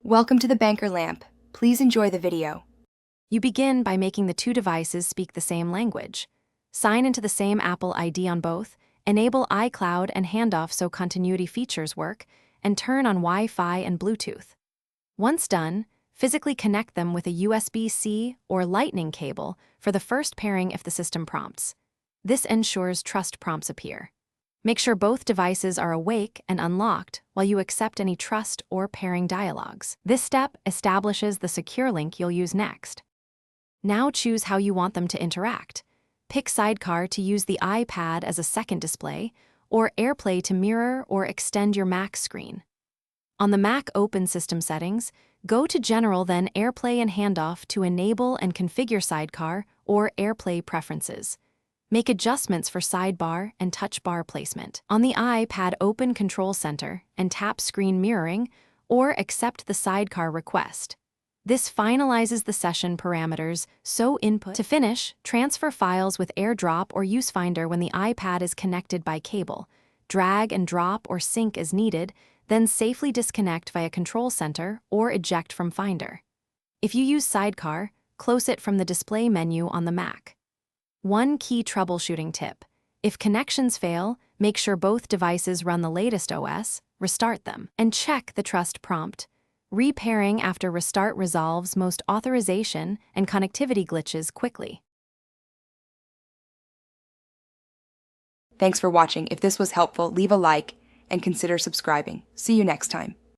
Welcome to the Banker Lamp. Please enjoy the video. You begin by making the two devices speak the same language. Sign into the same Apple ID on both, enable iCloud and handoff so continuity features work, and turn on Wi-Fi and Bluetooth. Once done, physically connect them with a USB-C or Lightning cable for the first pairing if the system prompts. This ensures trust prompts appear. Make sure both devices are awake and unlocked while you accept any trust or pairing dialogues. This step establishes the secure link you'll use next. Now choose how you want them to interact. Pick Sidecar to use the iPad as a second display, or AirPlay to mirror or extend your Mac screen. On the Mac Open System settings, go to General, then AirPlay and Handoff to enable and configure Sidecar or AirPlay preferences. Make adjustments for sidebar and touch bar placement. On the iPad, open Control Center and tap Screen Mirroring or accept the Sidecar request. This finalizes the session parameters, so input. To finish, transfer files with AirDrop or UseFinder when the iPad is connected by cable. Drag and drop or sync as needed, then safely disconnect via Control Center or eject from Finder. If you use Sidecar, close it from the display menu on the Mac. One key troubleshooting tip: if connections fail, make sure both devices run the latest OS, restart them, and check the trust prompt. Repairing after restart resolves most authorization and connectivity glitches quickly. Thanks for watching. If this was helpful, leave a like and consider subscribing. See you next time.